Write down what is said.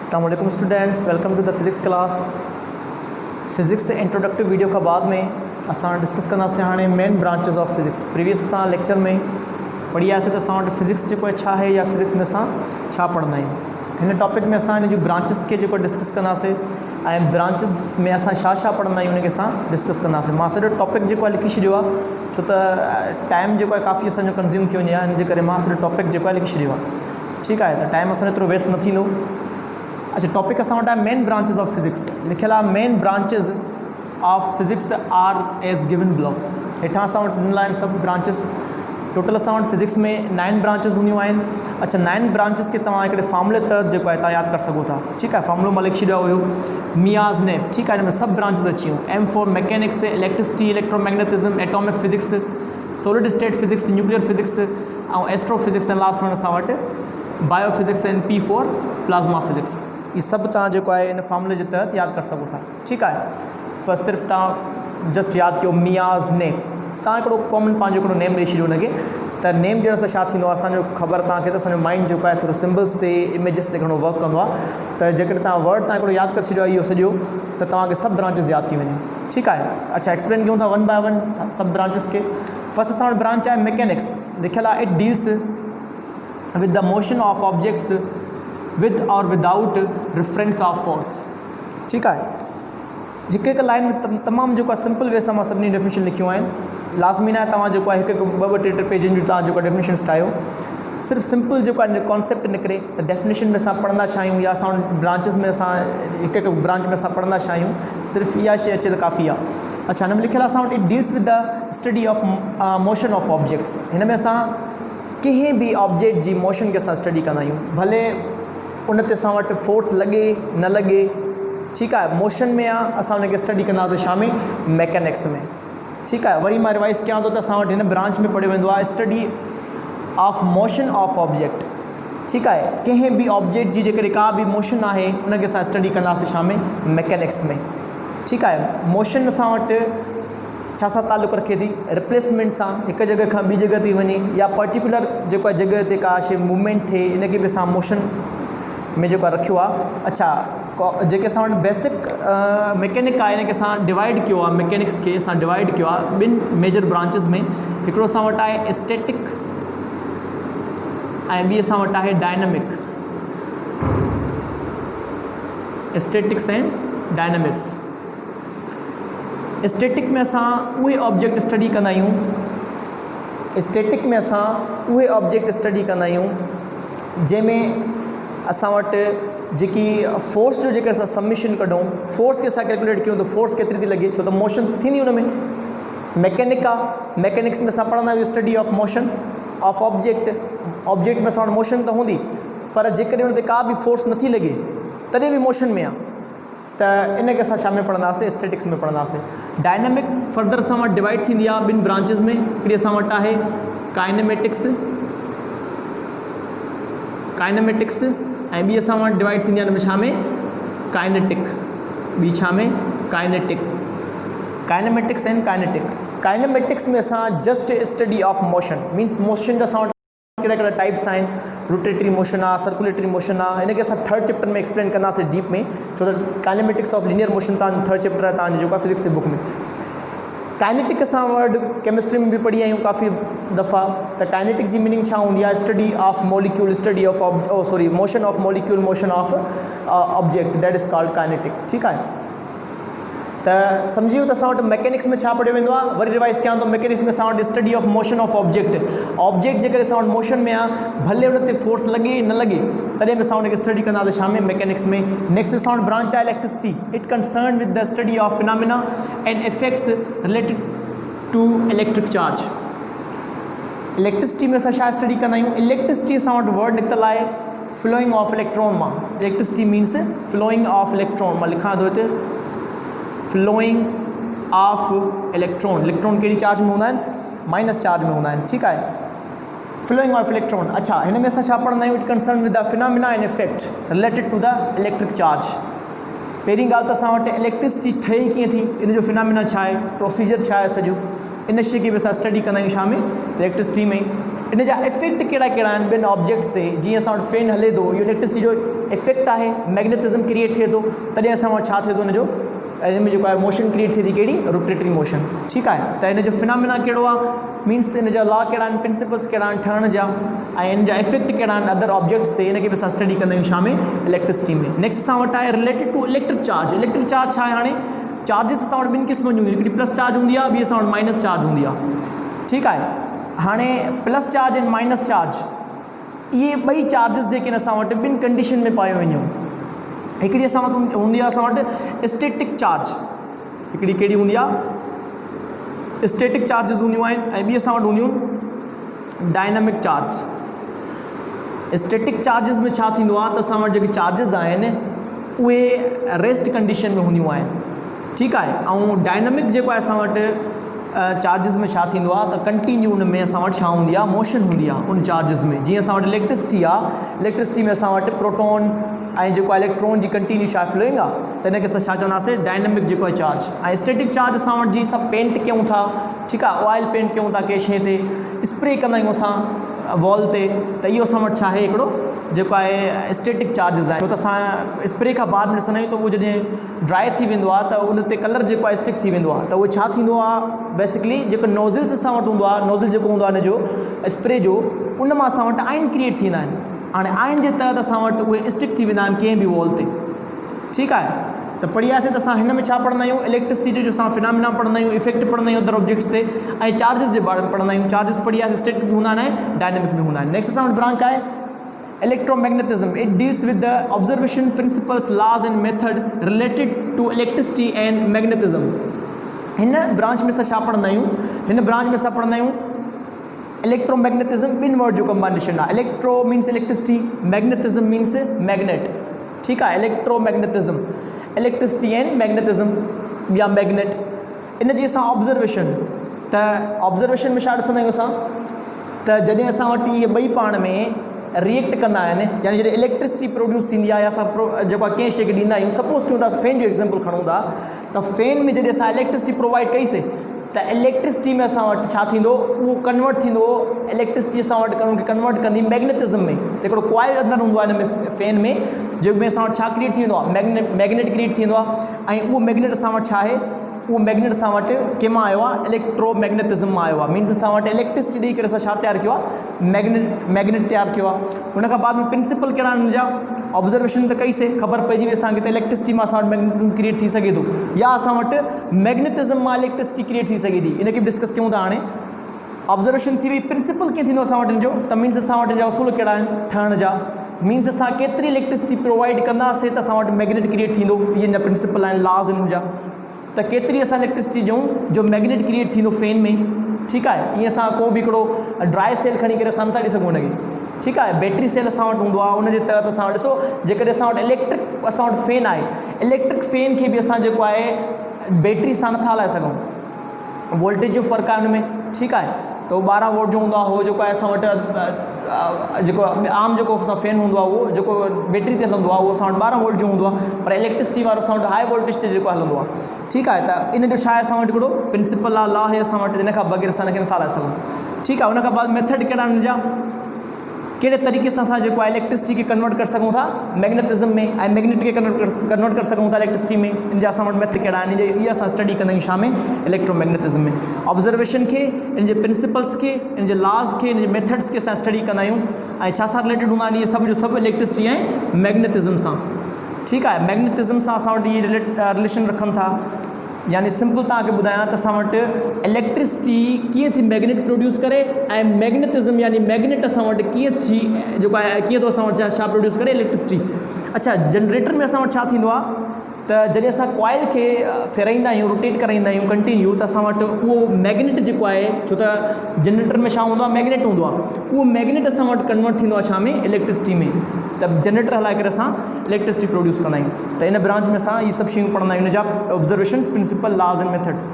अस्सलाम वालेकुम students, welcome to the physics class. Physics introductory video का बाद में असां डिस्कस कंदासीं हाणे main branches of physics. Previous असां लेक्चर में पढ़ियासीं त असां वटि फिज़िक्स जेको छा आहे या फिज़िक्स में असां छा पढ़ंदा आहियूं। हिन टॉपिक में असां हिन जूं ब्रांचेस खे जेको डिस्कस कंदासीं ऐं ब्रांचेस में असां छा पढ़ंदा आहियूं उनखे असां डिस्कस कंदासीं। मां सॼो टॉपिक जेको आहे लिखी छॾियो आहे छो त टाइम जेको आहे काफ़ी असांजो कंज़्यूम थी वञे आहे, हिन जे करे मां सॼो टॉपिक जेको आहे लिखी छॾियो आहे। ठीकु आहे, त टाइम असांजो एतिरो वेस्ट न थींदो। अच्छा, टॉपिक असां वटि आहे मेन ब्रांचेस ऑफ फिज़िक्स। लिखियलु आहे main branches of physics are as given below. हेठां असां वटि ॾिनल आहिनि सभु ब्रांचेस। टोटल असां वटि फिज़िक्स में 9 ब्रांचेस हूंदियूं आहिनि। अच्छा, 9 ब्रांचेस खे तव्हां हिकिड़े फॉर्मूले तहत जेको आहे तव्हां यादि करे सघो था। ठीकु आहे, फॉर्मूलो मां लिखी छॾियो हुयो मियाज़ ने। ठीकु आहे, हिन में सभु ब्रांचेस अची वियूं। M for mechanics, electricity, electromagnetism, atomic physics, solid state physics, nuclear physics ऐं एस्ट्रोफिज़िक्स ऐं लास्ट वन असां वटि biophysics and P for plasma physics. ये सभु तव्हां जेको आहे इन फॉर्मूले जे तहत यादि करे सघो था। ठीकु आहे, बसि सिर्फ़ु तव्हां जस्ट यादि कयो मियाज़ ने। तव्हां हिकिड़ो कॉमन पंहिंजो हिकिड़ो नेम ॾेई छॾियो हुनखे। त नेम ॾियण सां छा थींदो आहे, असांजो ख़बर तव्हांखे त असांजो माइंड जेको आहे थोरो सिम्बल्स ते इमेजिस ते घणो वर्क कंदो आहे। त जेकॾहिं तव्हां वर्ड तव्हां हिकिड़ो यादि करे छॾियो आहे इहो सॼो, त तव्हांखे सभु ब्रांचेस यादि थी वञे। ठीकु आहे, अच्छा एक्सप्लेन कयूं था वन बाय वन सभु ब्रांचेस खे। फर्स्ट असां वटि ब्रांच आहे मैकेनिक्स। लिखियलु आहे it deals with the motion of objects with और विदाउट रिफरेंस ऑफ फोर्स। ठीकु आहे, हिकु हिकु लाइन में तमामु जेको आहे सिंपल वे सां मां सभिनी डेफिनेशन लिखियूं आहिनि। लाज़मी न आहे तव्हां जेको आहे हिकु हिकु ॿ टे पेजनि जूं तव्हां जेको डेफिनेशन्स ठाहियो। सिर्फ़ु सिंपल जेको आहे कॉन्सेप्ट निकिरे त डेफिनेशन में असां पढ़ंदा छा आहियूं या असां ब्रांचेस में असां हिकु हिकु ब्रांच में असां पढ़ंदा छा आहियूं, सिर्फ़ु इहा शइ अचे त काफ़ी आहे। अच्छा, हिन में लिखियलु आहे असां वटि it deals with the study of motion of objects. हिन में असां कंहिं बि ऑब्जेक्ट जी मोशन खे असां स्टडी कंदा आहियूं, भले उन ते असां वटि फोर्स लॻे न लॻे। ठीकु आहे, मोशन में आहे असां उनखे स्टडी कंदासीं छा में, मैकेनिक्स में। ठीकु आहे, वरी मां रिवाइज़ कयां थो त असां वटि हिन ब्रांच में पढ़ियो वेंदो आहे study of motion of object. ठीकु आहे, कंहिं बि ऑब्जेक्ट जी जेकॾहिं का बि मोशन आहे उनखे असां स्टडी कंदासीं छा में, मैकेनिक्स में। ठीकु आहे, मोशन असां वटि छा सां ताल्लुक़ु रखे थी, रिप्लेसमेंट सां, हिकु जॻह खां ॿी जॻह थी वञे या पर्टिकुलर जेको आहे जॻह ते का शइ मूवमेंट थिए, इनखे बि असां मोशन में जेको आहे रखियो आहे। अच्छा, जेके असां वटि बेसिक मैकेनिक आहे इनखे असां डिवाइड कयो आहे, मैकेनिक्स खे असां डिवाइड कयो आहे ॿिनि मेजर ब्रांचिस में। हिकिड़ो असां वटि आहे स्टैटिक ऐं ॿी असां वटि आहे dynamic. Statics and dynamics. Static में असां उहे ऑब्जेक्ट स्टडी कंदा आहियूं, स्टैटिक में असां उहे ऑब्जेक्ट स्टडी कंदा आहियूं जंहिंमें असां वटि जेकी फोर्स जो जेके असां सबमिशन कढूं, फोर्स खे असां कैलकुलेट कयूं त फोर्स केतिरी थी लॻे, छो त मोशन थींदी हुन में। मैकेनिक आहे, मैकेनिक्स में असां पढ़ंदा आहियूं study of motion of object. Object में असां वटि मोशन त हूंदी, पर जेकॾहिं हुन ते का बि फोर्स नथी लॻे तॾहिं बि मोशन में आहे, त इनखे असां छा में पढ़ंदासीं, स्टैटिक्स में पढ़ंदासीं। डायनामिक फर्दर असां वटि डिवाइड थींदी आहे ॿिनि ब्रांचिस में। हिकिड़ी असां वटि आहे काइनेमेटिक्स ऐं ॿी असां वटि डिवाइड थींदी आहे हिन में छा में, काइनेटिक। ॿी छा में, kinetic. Kinematics and kinetic. Kinematics में असां just study of motion, means motion जा असां वटि कहिड़ा कहिड़ा टाइप्स आहिनि। रोटेटरी मोशन आहे, सर्कुलेटरी मोशन आहे, इनखे असां थर्ड चैप्टर में एक्सप्लेन कंदासीं डीप में, छो त काइनेमेटिक्स ऑफ लीनियर मोशन तव्हांजो थर्ड चैप्टर आहे तव्हांजो जेको आहे फिज़िक्स जी बुक में। काइनेटिक असां वटि केमिस्ट्री में बि पढ़ी आहियूं काफ़ी दफ़ा। त काइनेटिक जी मीनिंग छा हूंदी आहे, study of molecule, study of motion of molecule, motion of object, that is called kinetic. ठीकु आहे, त सम्झी वियो त असां वटि मैकेनिक्स में छा पढ़ियो वेंदो आहे। वरी रिवाइज़ कयां थो, मैकेनिक्स में असां वटि study of motion of object. Object जेकॾहिं असां वटि मोशन में आहे, भले हुन ते फोर्स लॻे न लॻे, तॾहिं बि असां हुनखे स्टडी कंदासीं छा में, मैकेनिक्स में। नेक्स्ट असां वटि ब्रांच आहे electricity. It concern with the study of phenomena and effects related to electric charge. Electricity में असां छा स्टडी कंदा आहियूं, इलेक्ट्रिसिटी असां वटि वर्ड निकितल आहे फ्लोइंग ऑफ इलेक्ट्रॉन मां। Electricity means flowing of electron. मां लिखां थो हिते फ्लोइंग ऑफ इलेक्ट्रॉन। इलेक्ट्रॉन कहिड़ी चार्ज में हूंदा आहिनि, माइनस चार्ज में हूंदा आहिनि। ठीकु आहे, फ्लोइंग ऑफ इलेक्ट्रॉन। अच्छा, हिन में असां छा पढ़ंदा आहियूं, it concern with the phenomena and effect related to the electric charge. पहिरीं ॻाल्हि त असां वटि इलेक्ट्रिसिटी ठहे कीअं थी, इन जो फिनोमिना छा आहे, प्रोसीजर छा आहे, सॼो इन शइ खे बि असां स्टडी कंदा आहियूं छा में, इलेक्ट्रिसिटी में। इन जा इफेक्ट कहिड़ा कहिड़ा आहिनि ॿिनि ऑब्जेक्ट्स ते जीअं असां वटि फैन हले थो इहो इलेक्ट्रिसिटी जो इफेक्ट आहे मैग्नेटिज़म क्रिएट थिए थो तॾहिं असां वटि छा थिए थो हिनजो में जेको आहे मोशन क्रिएट थिए थी कहिड़ी रोटेटरी मोशन ठीकु आहे त हिन जो फिनोमिना कहिड़ो आहे मीन्स हिन जा लॉ कहिड़ा आहिनि प्रिंसिपल्स कहिड़ा आहिनि ठहण जा ऐं हिन जा इफेक्ट कहिड़ा आहिनि अदर ऑब्जेक्ट्स ते हिनखे बि असां स्टडी कंदा आहियूं छा में इलेक्ट्रिसिटी में नेक्स्ट असां वटि आहे रिलेटेड टू इलेक्ट्रिक चार्ज छा आहे हाणे चार्जिस असां वटि ॿिनि क़िस्मनि जूं हूंदियूं हिकिड़ी प्लस चार्ज हूंदी आहे ॿी असां वटि माइनस चार्ज हूंदी आहे ठीकु आहे हाणे प्लस चार्ज ऐं माइनस चार्ज इहे ॿई चार्जिस जेके आहिनि असां वटि ॿिनि कंडीशन में पायूं वेंदियूं हिकिड़ी असां वटि हूंदी आहे असां वटि स्टैटिक चार्ज हिकिड़ी कहिड़ी हूंदी आहे स्टैटिक चार्जिस हूंदियूं आहिनि ऐं ॿी असां वटि हूंदियूं डायनामिक चार्ज स्टैटिक चार्जिस में छा थींदो आहे त असां वटि जेके चार्जिस आहिनि उहे रेस्ट कंडीशन में हूंदियूं आहिनि ठीकु आहे ऐं डायनामिक जेको आहे असां वटि चार्जिस में छा थींदो आहे त कंटिन्यू उन में असां वटि छा हूंदी आहे मोशन हूंदी आहे उन चार्जिस में जीअं असां वटि इलेक्ट्रिसिटी में असां वटि प्रोटॉन ऐं जेको आहे इलेक्ट्रॉन जी कंटिन्यू छा फ्लोइंग आहे त हिनखे असां छा चवंदासीं डायनामिक जेको आहे चार्ज ऐं स्टैटिक चार्ज असां वटि जीअं असां पेंट कयूं था ठीकु आहे ऑयल पेंट कयूं था कंहिं शइ ते स्प्रे कंदा आहियूं असां वॉल ते त इहो असां वटि छा आहे हिकिड़ो जेको आहे स्टैटिक चार्जिस आहे छो त असां स्प्रे खां बाद में ॾिसंदा आहियूं त उहो जॾहिं ड्राई थी वेंदो आहे त उन ते कलर जेको आहे स्टिक थी वेंदो आहे त उहो छा थींदो आहे बेसिकली जेको नोज़ल्स असां वटि हूंदो आहे नोज़ल जेको हूंदो आहे हिन जो स्प्रे जो उन मां असां वटि आयन क्रिएट थींदा आहिनि हाणे आयन जे तहत असां वटि उहे स्टिक थी वेंदा आहिनि कंहिं बि वॉल ते ठीकु आहे त पढ़ियासीं त असां हिन में छा पढ़ंदा आहियूं इलेक्ट्रिसिटी जो असां फिनोमिना पढ़ंदा आहियूं इफेक्ट पढ़ंदा आहियूं अदर ऑब्जेक्ट्स ते ऐं चार्जिस जे बारे में पढ़ंदा आहियूं चार्जिस पढ़ियासीं स्टैटिक बि हूंदा आहिनि ऐं डायनेमिक बि हूंदा आहिनि नेक्स्ट असां वटि ब्रांच आहे electromagnetism. It deals with the observation principles, laws and method related to electricity and magnetism. इन ब्रांच में छा पढ़ंदा आहियूं हिन ब्रांच में पढ़ंदा आहियूं इलेक्ट्रोमैग्नेटिज्म ॿिनि वर्ड जो कॉम्बिनेशन आहे electro means electricity magnetism means magnet ठीकु आहे इलेक्ट्रोमैग्नेटिज्म इलेक्ट्रिसिटी एंड मैग्नेटिज्म या मैग्नेट इन जी असां ऑब्जर्वेशन त ऑब्जर्वेशन में छा ॾिसंदा आहियूं असां त जॾहिं असां वटि इहे ॿई पाण में रिएक्ट कंदा आहिनि यानी जॾहिं इलेक्ट्रिसिटी प्रोड्यूस थींदी आहे या असां जेको आहे कंहिं शइ खे ॾींदा आहियूं सपोज़ कयूं था फैन जो एग्ज़ाम्पल खणूं था त फैन में जॾहिं असां इलेक्ट्रिसिटी प्रोवाइड कईसीं त इलेक्ट्रिसिटी में असां वटि छा थींदो उहो कन्वर्ट थींदो इलेक्ट्रिसिटी असां वटि कन्वर्ट कंदी मैग्नेटिज़म में त हिकिड़ो कॉइल अंदरि हूंदो आहे हिन में फैन में जंहिंमें असां वटि छा क्रिएट थींदो आहे मैग्नेट क्रिएट थींदो आहे ऐं उहो मैग्नेट असां वटि छा आहे उहो मैग्नेट असां वटि कंहिं मां आयो आहे इलेक्ट्रोमैग्नेटिज़म मां आयो आहे मीन्स असां वटि इलेक्ट्रिसिटी ॾेई करे असां छा तयारु कयो आहे मैग्नेट तयारु कयो आहे हुनखां बाद में प्रिंसिपल कहिड़ा आहिनि जा ऑब्जर्वेशन त कईसीं ख़बर पइजी वई असांखे त इलेक्ट्रिसिटी मां असां वटि मैग्नेटिज़म क्रिएट थी सघे थो या असां वटि मैग्नेटिज़म मां इलेक्ट्रिसिटी क्रिएट थी सघे थी इनखे बि डिस्कस कयूं था हाणे ऑब्जर्वेशन थी वई प्रिंसिपल कीअं थींदो असां वटि हिन जो त मीन्स असां वटि जा उसूल कहिड़ा आहिनि ठहण जा मीन्स असां केतिरी इलेक्ट्रिसिटी प्रोवाइड कंदासीं त असां वटि मैग्नेट क्रिएट थींदो इहे जा प्रिंसिपल आहिनि लॉज़ हिन जा त केतिरी असां इलेक्ट्रिसिटी ॾियूं जो मैग्नेट क्रिएट थींदो फैन में ठीकु आहे ईअं असां को बि हिकिड़ो ड्राई सेल खणी करे असां नथा ॾेई सघूं हुनखे ठीकु आहे बैटरी सेल असां वटि हूंदो आहे उनजे तहत असां वटि ॾिसो जेकॾहिं असां वटि इलेक्ट्रिक असां वटि फैन आहे इलेक्ट्रिक फैन खे बि असां जेको आहे बैटरी सां नथा हलाए सघूं वोल्टेज जो फ़र्क़ु आहे हुन में ठीकु आहे त उहो 12 वोल्ट जो हूंदो आहे उहो जेको आहे असां वटि जेको आम जेको असां फैन हूंदो आहे उहो जेको बैटरी ते हलंदो आहे उहो असां वटि 12 वोल्ट जो हूंदो आहे पर इलेक्ट्रिसिटी वारो असां वटि हाई वोल्टेज ते जेको हलंदो आहे ठीकु आहे त इन जो छा आहे असां वटि हिकिड़ो प्रिंसिपल आहे लॉ आहे असां वटि इन खां बग़ैर असां हिनखे नथा हलाए सघूं ठीकु आहे उनखां बाद मेथड कहिड़ा हिन जा कहिड़े तरीक़े सां असां जेको आहे इलेक्ट्रिसिटी खे कन्वर्ट करे सघूं था मैग्नेटिज़म में ऐं मैग्नेट खे कन्वर्ट करे सघूं था इलेक्ट्रिसिटी में इन जा असां वटि मेथड कहिड़ा आहिनि इहे असां स्टडी कंदा आहियूं छा में इलेक्ट्रोमैग्नेटिज़म में ऑब्जर्वेशन खे इन जे प्रिंसिपल्स खे इन जे लॉज़ खे इन जे मेथड्स खे असां स्टडी कंदा आहियूं ऐं छा सां रिलेटेड हूंदा आहिनि इहे सभु जो सभु इलेक्ट्रिसिटी ऐं मैग्नेटिज़म सां ठीकु आहे मैग्नेटिज़म सां असां वटि इहे रिलेशन रखनि था यानी सिंपल तव्हांखे ॿुधायां त असां वटि इलेक्ट्रिसिटी कीअं थी मैग्नेट प्रोड्यूस करे ऐं मैग्नेटिज़म यानी मैग्नेट असां वटि कीअं थी जेको आहे कीअं थो असां वटि छा प्रोड्यूस करे इलेक्ट्रिसिटी अच्छा जनरेटर में असां वटि छा थींदो आहे त जॾहिं असां कॉइल खे फेराईंदा आहियूं रोटेट कराईंदा आहियूं कंटिन्यू त असां वटि उहो मैग्नेट जेको आहे छो त जनरेटर में छा हूंदो आहे मैग्नेट हूंदो आहे उहो मैग्नेट असां वटि कन्वर्ट थींदो आहे छा में इलेक्ट्रिसिटी में त जनरेटर हलाए करे असां इलेक्ट्रिसिटी प्रोड्यूस कंदा आहियूं त इन ब्रांच में असां इहे सभु शयूं पढ़ंदा आहियूं इन जा ऑब्जर्वेशन्स प्रिंसिपल लॉज़ एंड मेथड्स